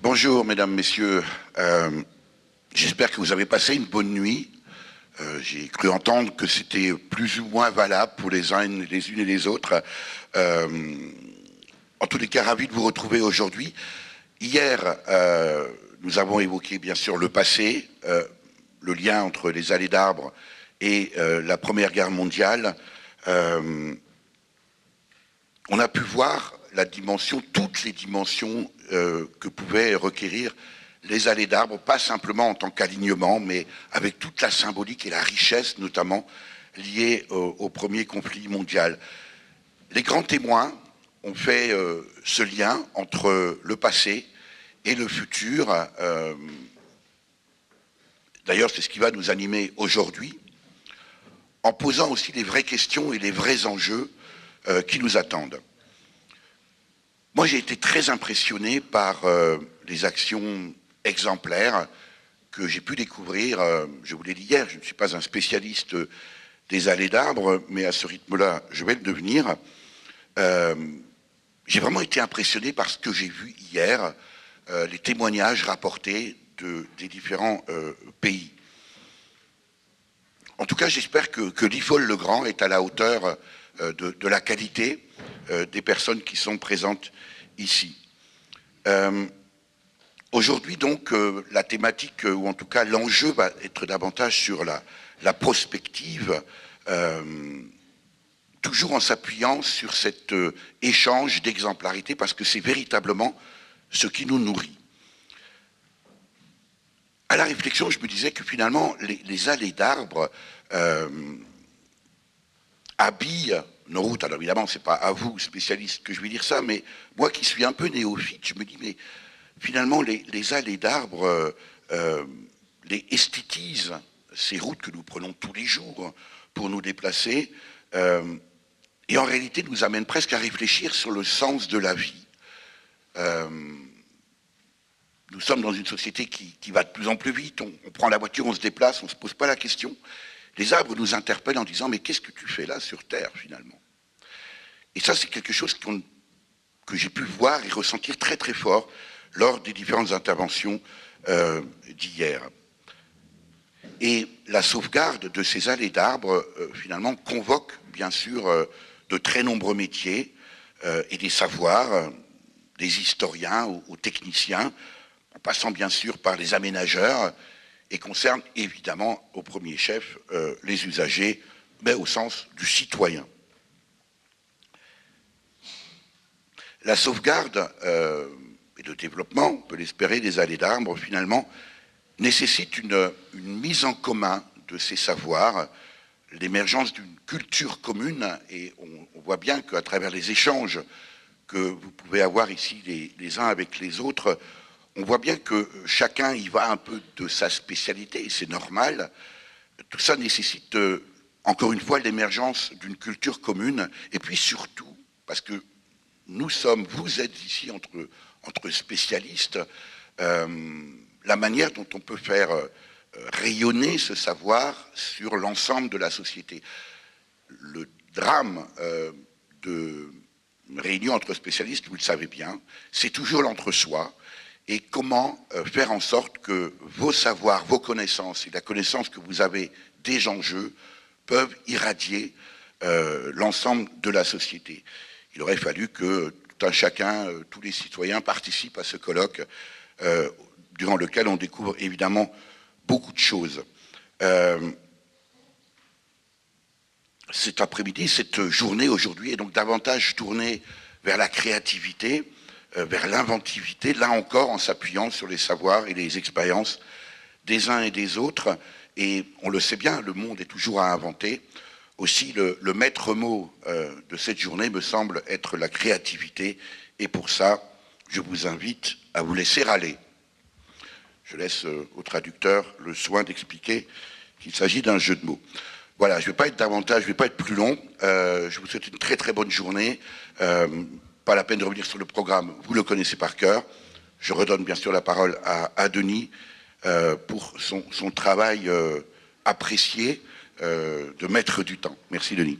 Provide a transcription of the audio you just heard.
Bonjour, mesdames, messieurs. J'espère que vous avez passé une bonne nuit. J'ai cru entendre que c'était plus ou moins valable pour les unes et les autres. En tous les cas, ravi de vous retrouver aujourd'hui. Hier, nous avons évoqué bien sûr le passé, le lien entre les allées d'arbres et la Première Guerre mondiale. On a pu voir la dimension, toutes les dimensions que pouvaient requérir les allées d'arbres, pas simplement en tant qu'alignement, mais avec toute la symbolique et la richesse, notamment liée au premier conflit mondial. Les grands témoins ont fait ce lien entre le passé et le futur. D'ailleurs, c'est ce qui va nous animer aujourd'hui, en posant aussi les vraies questions et les vrais enjeux qui nous attendent. Moi, j'ai été très impressionné par les actions exemplaires que j'ai pu découvrir. Je vous l'ai dit hier, je ne suis pas un spécialiste des allées d'arbres, mais à ce rythme-là, je vais le devenir. J'ai vraiment été impressionné par ce que j'ai vu hier, les témoignages rapportés des différents pays. En tout cas, j'espère que l'IFOL-le-Grand est à la hauteur de la qualité des personnes qui sont présentes ici. Aujourd'hui, donc, la thématique, ou en tout cas l'enjeu, va être davantage sur la prospective, toujours en s'appuyant sur cet échange d'exemplarité, parce que c'est véritablement ce qui nous nourrit. À la réflexion, je me disais que finalement, les allées d'arbres habillent nos routes. Alors évidemment, ce n'est pas à vous, spécialistes, que je vais dire ça, mais moi qui suis un peu néophyte, je me dis, mais finalement, les allées d'arbres les esthétisent, ces routes que nous prenons tous les jours pour nous déplacer, et en réalité nous amènent presque à réfléchir sur le sens de la vie. Nous sommes dans une société qui va de plus en plus vite, on prend la voiture, on se déplace, on ne se pose pas la question. Les arbres nous interpellent en disant « mais qu'est-ce que tu fais là sur Terre finalement ?» Et ça, c'est quelque chose que j'ai pu voir et ressentir très très fort lors des différentes interventions d'hier. Et la sauvegarde de ces allées d'arbres, finalement, convoque bien sûr de très nombreux métiers et des savoirs, des historiens aux techniciens, en passant bien sûr par les aménageurs, et concerne évidemment au premier chef les usagers, mais au sens du citoyen. La sauvegarde et le développement, on peut l'espérer, des allées d'arbres, finalement, nécessite une mise en commun de ces savoirs, l'émergence d'une culture commune, et on voit bien qu'à travers les échanges que vous pouvez avoir ici les uns avec les autres, on voit bien que chacun y va un peu de sa spécialité, et c'est normal. Tout ça nécessite, encore une fois, l'émergence d'une culture commune, et puis surtout, parce que vous êtes ici entre spécialistes, la manière dont on peut faire rayonner ce savoir sur l'ensemble de la société. Le drame de réunion entre spécialistes, vous le savez bien, c'est toujours l'entre-soi, et comment faire en sorte que vos savoirs, vos connaissances et la connaissance que vous avez des enjeux peuvent irradier l'ensemble de la société. Il aurait fallu que tout un chacun, tous les citoyens participent à ce colloque durant lequel on découvre évidemment beaucoup de choses. Cet après-midi, cette journée aujourd'hui est donc davantage tournée vers la créativité, vers l'inventivité, là encore en s'appuyant sur les savoirs et les expériences des uns et des autres. Et on le sait bien, le monde est toujours à inventer. Aussi, le maître mot de cette journée me semble être la créativité. Et pour ça, je vous invite à vous laisser aller. Je laisse au traducteur le soin d'expliquer qu'il s'agit d'un jeu de mots. Voilà, je ne vais pas être davantage, je ne vais pas être plus long. Je vous souhaite une très très bonne journée. Pas la peine de revenir sur le programme, vous le connaissez par cœur. Je redonne bien sûr la parole à Denis pour son travail apprécié de maître du temps. Merci Denis.